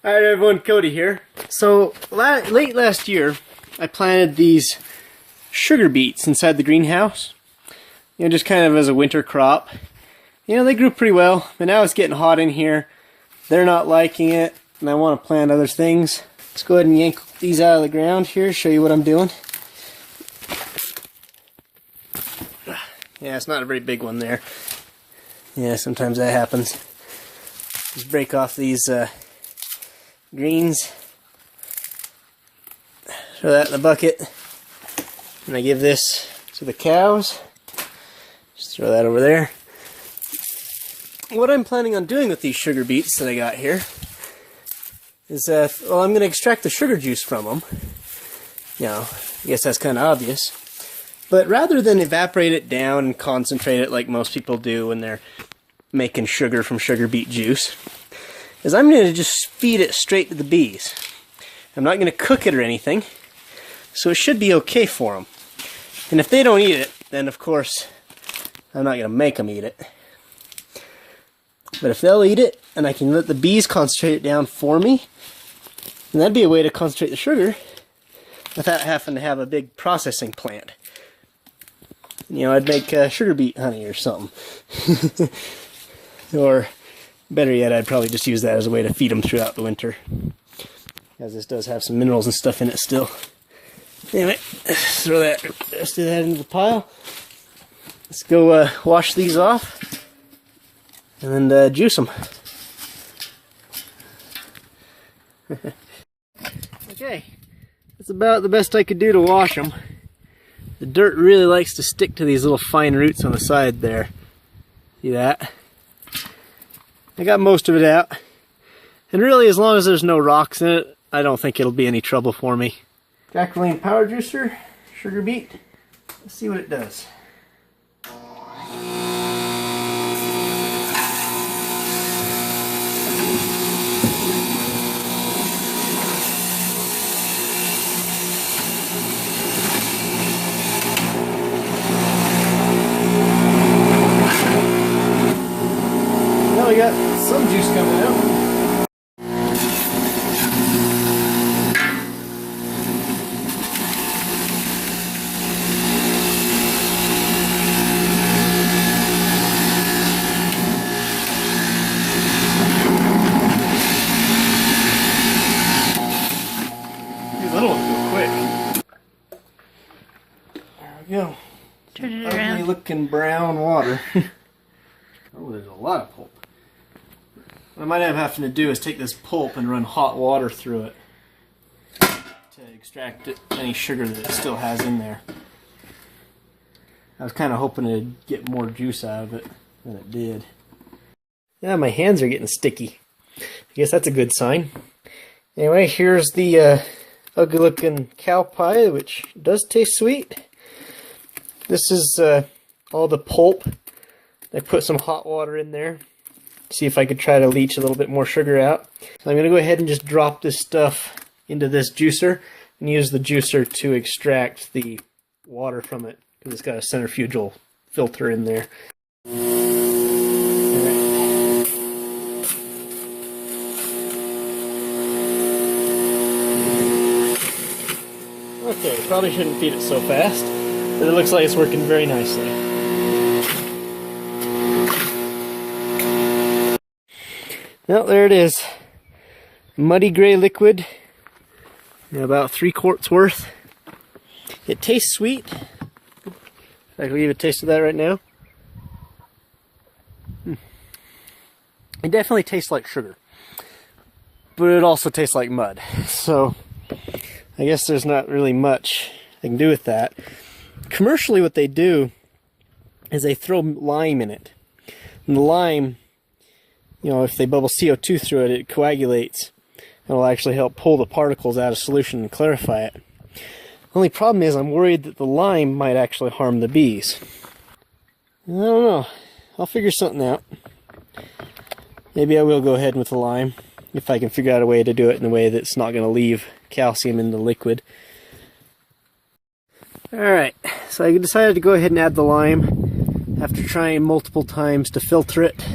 Alright everyone, Cody here. So, late last year, I planted these sugar beets inside the greenhouse. You know, just kind of as a winter crop. You know, they grew pretty well, but now it's getting hot in here. They're not liking it, and I want to plant other things. Let's go ahead and yank these out of the ground here, show you what I'm doing. Yeah, it's not a very big one there. Yeah, sometimes that happens. Just break off these greens. Throw that in the bucket. And I give this to the cows. Just throw that over there. What I'm planning on doing with these sugar beets that I got here is well, I'm going to extract the sugar juice from them. You know, I guess that's kind of obvious. But rather than evaporate it down and concentrate it like most people do when they're making sugar from sugar beet juice, is I'm going to just feed it straight to the bees. I'm not going to cook it or anything, so it should be okay for them. And if they don't eat it, then of course I'm not going to make them eat it. But if they'll eat it, and I can let the bees concentrate it down for me, then that'd be a way to concentrate the sugar without having to have a big processing plant. You know, I'd make sugar beet honey or something. Or better yet, I'd probably just use that as a way to feed them throughout the winter, as this does have some minerals and stuff in it still. Anyway, let's do that into the pile. Let's go wash these off and then juice them. Okay, that's about the best I could do to wash them. The dirt really likes to stick to these little fine roots on the side there. See that? I got most of it out. And really, as long as there's no rocks in it, I don't think it'll be any trouble for me. Jacqueline Power Juicer, sugar beet. Let's see what it does. Now we got some juice coming out. These little ones go quick. There we go. Turn it Ugly around. looking brown water. Oh, there's a lot of pulp. What I might have to do is take this pulp and run hot water through it to extract any sugar that it still has in there. I was kind of hoping it'd get more juice out of it than it did. Yeah, my hands are getting sticky. I guess that's a good sign. Anyway, here's the ugly looking cow pie, which does taste sweet. This is all the pulp. I put some hot water in there. See if I could try to leach a little bit more sugar out. So I'm going to go ahead and just drop this stuff into this juicer and use the juicer to extract the water from it, because it's got a centrifugal filter in there. Okay, probably shouldn't feed it so fast, but it looks like it's working very nicely. Well, there it is. Muddy gray liquid. About 3 quarts worth. It tastes sweet. I can give a taste of that right now. It definitely tastes like sugar. But it also tastes like mud. So, I guess there's not really much I can do with that. Commercially, what they do is they throw lime in it. And the lime, you know, if they bubble CO2 through it, it coagulates. It'll actually help pull the particles out of solution and clarify it. The only problem is I'm worried that the lime might actually harm the bees. I don't know. I'll figure something out. Maybe I will go ahead with the lime, if I can figure out a way to do it in a way that's not going to leave calcium in the liquid. Alright, so I decided to go ahead and add the lime after trying multiple times to filter it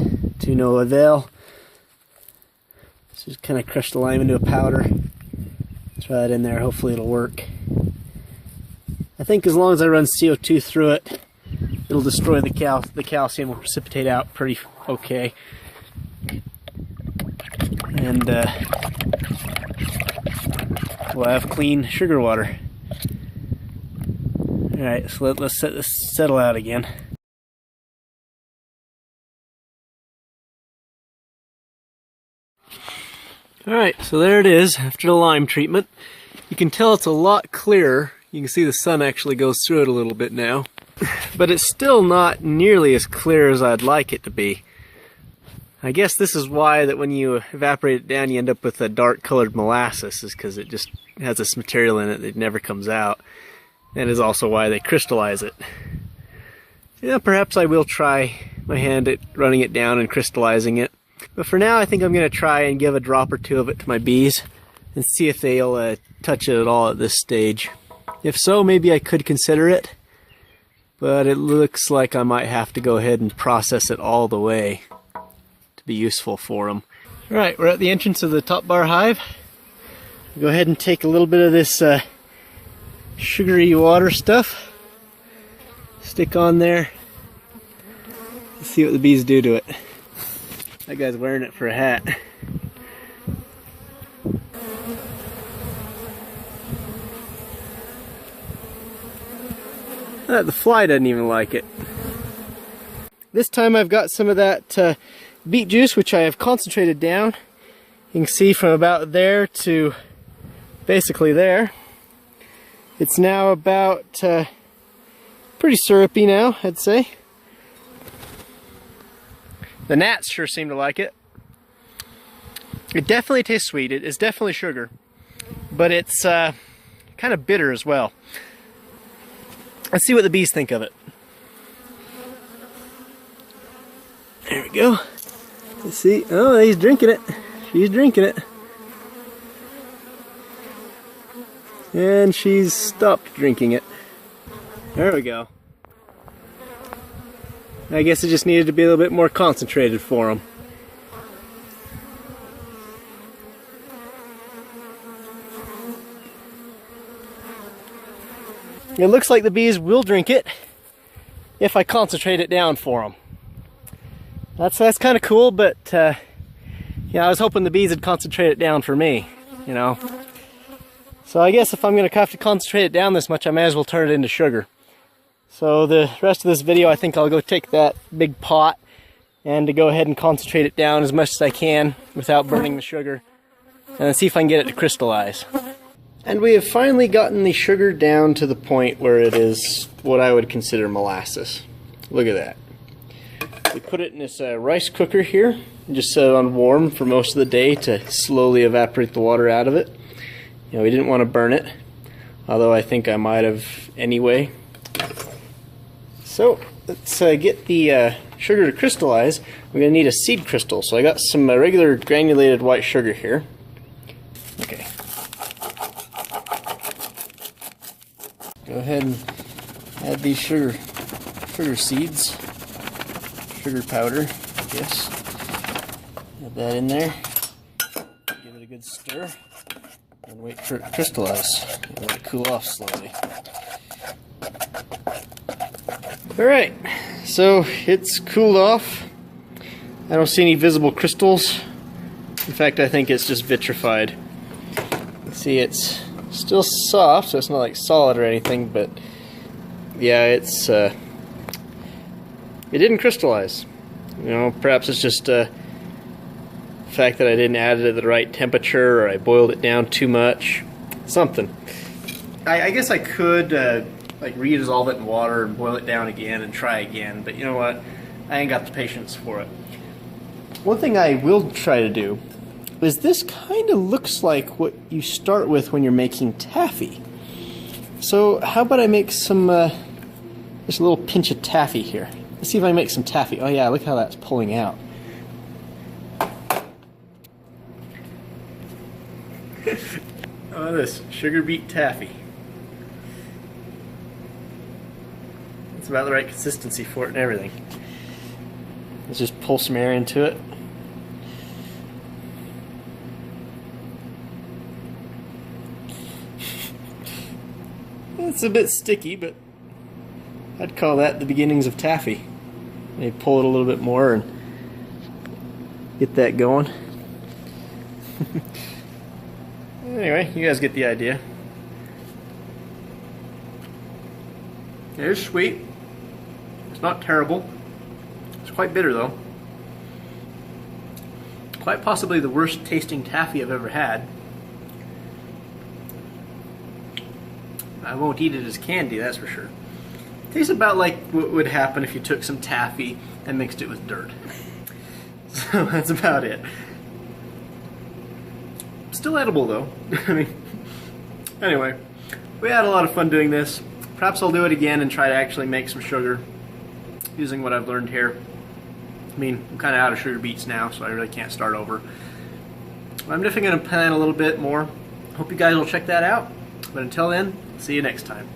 to no avail. Just kind of crush the lime into a powder. Try that in there, hopefully it'll work. I think as long as I run CO2 through it, it'll destroy the calcium will precipitate out pretty okay. And we'll have clean sugar water. Alright, so let's set this settle out again. Alright, so there it is after the lime treatment. You can tell it's a lot clearer. You can see the sun actually goes through it a little bit now. But it's still not nearly as clear as I'd like it to be. I guess this is why that when you evaporate it down you end up with a dark colored molasses, is because it just has this material in it that never comes out. And is also why they crystallize it. Yeah, perhaps I will try my hand at running it down and crystallizing it. But for now I think I'm going to try and give a drop or two of it to my bees and see if they'll touch it at all at this stage. If so, maybe I could consider it. But it looks like I might have to go ahead and process it all the way to be useful for them. Alright, we're at the entrance of the top bar hive. I'll go ahead and take a little bit of this sugary water stuff, stick on there, let's see what the bees do to it. That guy's wearing it for a hat. The fly doesn't even like it. This time I've got some of that beet juice, which I have concentrated down. You can see from about there to basically there. It's now about pretty syrupy now, I'd say. The gnats sure seem to like it. It definitely tastes sweet. It is definitely sugar, but it's kind of bitter as well. Let's see what the bees think of it. There we go. Let's see. Oh, he's drinking it. She's drinking it. And she's stopped drinking it. There we go. I guess it just needed to be a little bit more concentrated for them. It looks like the bees will drink it if I concentrate it down for them. That's kind of cool, but yeah, I was hoping the bees would concentrate it down for me, you know. So I guess if I'm going to have to concentrate it down this much, I may as well turn it into sugar. So the rest of this video, I think I'll go take that big pot and to go ahead and concentrate it down as much as I can without burning the sugar, and then see if I can get it to crystallize. And we have finally gotten the sugar down to the point where it is what I would consider molasses. Look at that. We put it in this rice cooker here and just set it on warm for most of the day to slowly evaporate the water out of it. You know, we didn't want to burn it, although I think I might have anyway. So let's get the sugar to crystallize. We're going to need a seed crystal. So I got some regular granulated white sugar here. Okay. Go ahead and add these sugar seeds, sugar powder, I guess. Add that in there. Give it a good stir. And wait for it to crystallize. And let it cool off slowly. Alright, so it's cooled off. I don't see any visible crystals. In fact, I think it's just vitrified. See, it's still soft, so it's not like solid or anything, but yeah, it's it didn't crystallize. You know, perhaps it's just the fact that I didn't add it at the right temperature, or I boiled it down too much. Something. I guess I could like redissolve it in water and boil it down again and try again, but you know what? I ain't got the patience for it. One thing I will try to do is this kind of looks like what you start with when you're making taffy. So how about I make some just a little pinch of taffy here. Let's see if I make some taffy. Oh yeah, look how that's pulling out. Oh, this sugar beet taffy. It's about the right consistency for it and everything. Let's just pull some air into it. It's a bit sticky, but I'd call that the beginnings of taffy. Maybe pull it a little bit more and get that going. Anyway, you guys get the idea. It is sweet. It's not terrible. It's quite bitter though. Quite possibly the worst tasting taffy I've ever had. I won't eat it as candy, that's for sure. Tastes about like what would happen if you took some taffy and mixed it with dirt. So that's about it. Still edible though. I mean, anyway, we had a lot of fun doing this. Perhaps I'll do it again and try to actually make some sugar using what I've learned here. I mean, I'm kind of out of sugar beets now, so I really can't start over. I'm definitely going to plan a little bit more. Hope you guys will check that out. But until then, see you next time.